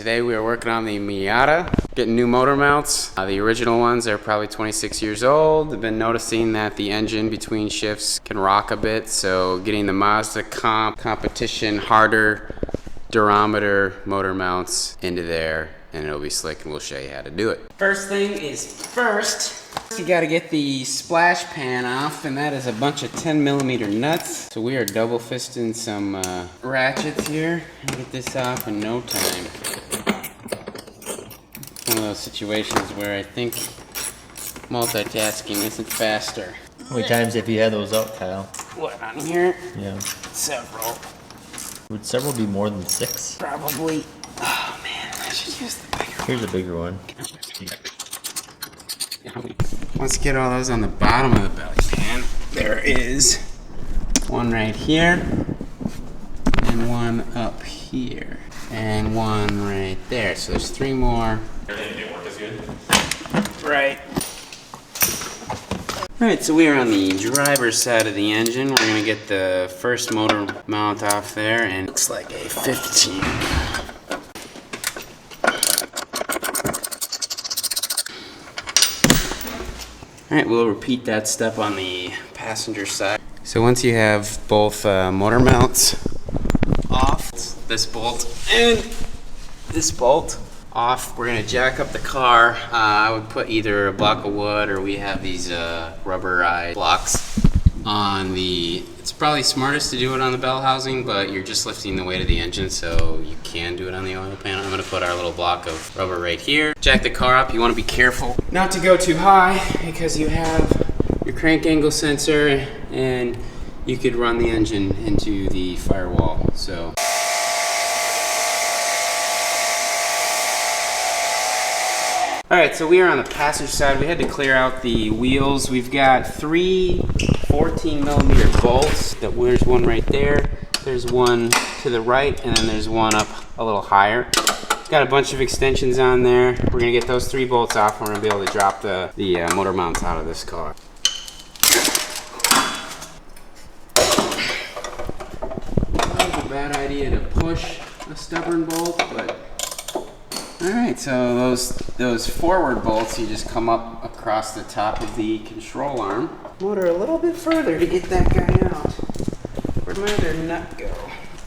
Today we are working on the Miata, getting new motor mounts. The original ones are probably 26 years old. I've been noticing that the engine between shifts can rock a bit, so getting the Mazdacompetition harder durometer motor mounts into there, and it'll be slick, and we'll show you how to do it. First thing is first, you gotta get the splash pan off, and that is a bunch of 10mm nuts. So we are double fisting some ratchets here and get this off in no time. One of those situations where I think multitasking isn't faster. How many times have you had those out, Kyle? What, on here? Yeah. Several. Would several be more than 6? Probably. Oh man, I should use the bigger one. Here's a bigger one. Let's get all those on the bottom of the belly pan. There is one right here, and one up here, and one right there. So there's 3 more. Everything didn't work as good? Right. Alright, so we are on the driver's side of the engine. We're going to get the first motor mount off there, and it looks like a 15. Alright, we'll repeat that step on the passenger side. So once you have both motor mounts off, this bolt and this bolt off, we're going to jack up the car. I would put either a block of wood, or we have these rubberized blocks on the... It's probably smartest to do it on the bell housing, but you're just lifting the weight of the engine, so you can do it on the oil pan. I'm going to put our little block of rubber right here. Jack the car up. You want to be careful not to go too high, because you have your crank angle sensor, and you could run the engine into the firewall. So alright, so we are on the passenger side. We had to clear out the wheels. We've got 3 14mm bolts. There's one right there. There's one to the right, and then there's one up a little higher. It's got a bunch of extensions on there. We're gonna get those 3 bolts off, and we're gonna be able to drop the motor mounts out of this car. Not a bad idea to push a stubborn bolt, but alright, so those forward bolts, you just come up across the top of the control arm. Motor a little bit further to get that guy out. Where'd my other nut go?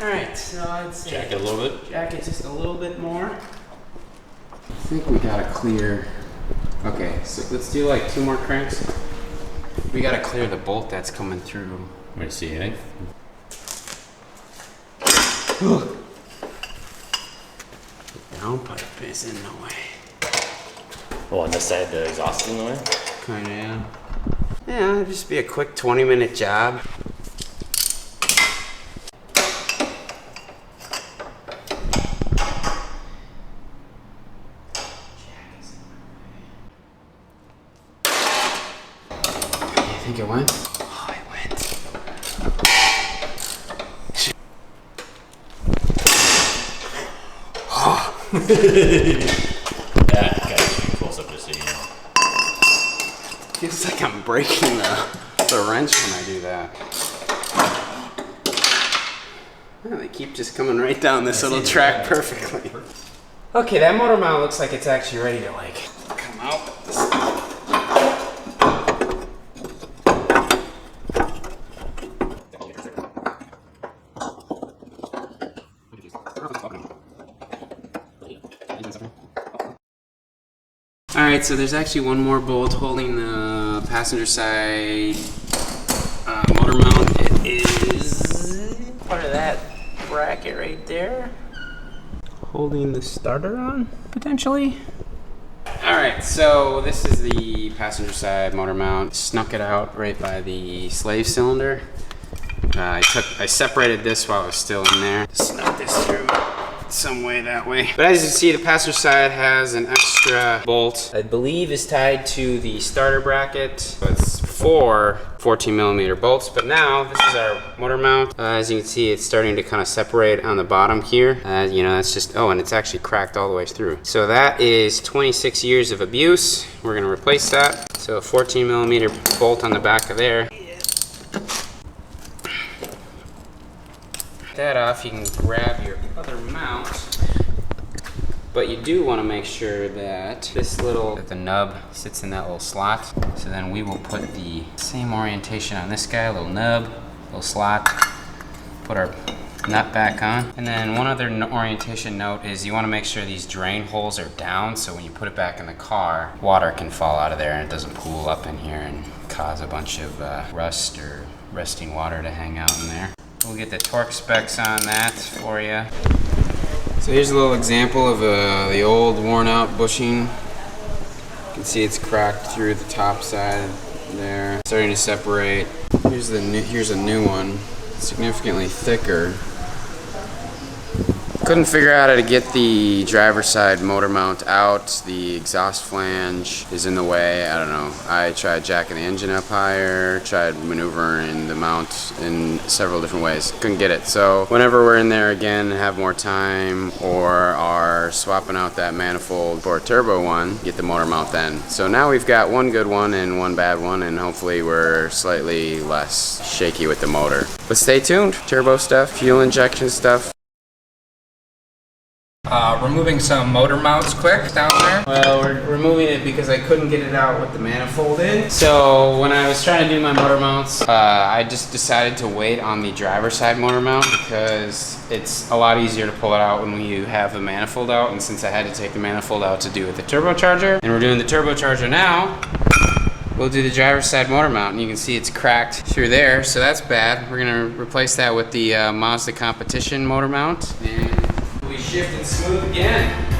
Alright, so I'd say... Jack it a little bit? Jack it just a little bit more. I think we gotta clear... Okay, so let's do like 2 more cranks. We gotta clear the bolt that's coming through. Let me see, eh? The downpipe is in the way. Oh, on this side, the exhaust is in the way? Kinda, yeah. Yeah, it'll just be a quick 20-minute job. You think it went? Oh, it went. Oh. Yeah, you gotta be close up to see, you know. Feels like I'm breaking the wrench when I do that. Well, they keep just coming right down this little track perfectly. Okay, that motor mount looks like it's actually ready to like come out. Alright, so there's actually one more bolt holding the passenger side motor mount. It is part of that bracket right there, holding the starter on, potentially. Alright, so this is the passenger side motor mount. Snuck it out right by the slave cylinder. I separated this while it was still in there. Snuck this through some way that way. But as you can see, the passenger side has an extra bolt, I believe is tied to the starter bracket. So it's 4 14mm bolts, but now this is our motor mount. As you can see, it's starting to kind of separate on the bottom here. You know, that's just, oh, and it's actually cracked all the way through. So that is 26 years of abuse. We're gonna replace that. So a 14mm bolt on the back of there. That off, you can grab your other mount. But you do want to make sure that that the nub sits in that little slot. So then we will put the same orientation on this guy, little nub, little slot, put our nut back on. And then one other orientation note is you want to make sure these drain holes are down, so when you put it back in the car, water can fall out of there and it doesn't pool up in here and cause a bunch of rust or resting water to hang out in there. We'll get the torque specs on that for you. So here's a little example of the old worn out bushing. You can see it's cracked through the top side there, starting to separate. Here's a new one, significantly thicker. Couldn't figure out how to get the driver's side motor mount out. The exhaust flange is in the way. I don't know. I tried jacking the engine up higher, tried maneuvering the mount in several different ways. Couldn't get it. So whenever we're in there again, have more time, or are swapping out that manifold for a turbo one, get the motor mount then. So now we've got one good one and one bad one, and hopefully we're slightly less shaky with the motor. But stay tuned. Turbo stuff, fuel injection stuff. Removing some motor mounts quick down there. Well, we're removing it because I couldn't get it out with the manifold in. So when I was trying to do my motor mounts, I just decided to wait on the driver's side motor mount because it's a lot easier to pull it out when you have the manifold out. And since I had to take the manifold out to do with the turbocharger, and we're doing the turbocharger now, we'll do the driver's side motor mount, and you can see it's cracked through there, so that's bad. We're gonna replace that with the Mazdacompetition motor mount, and we shift and smooth again.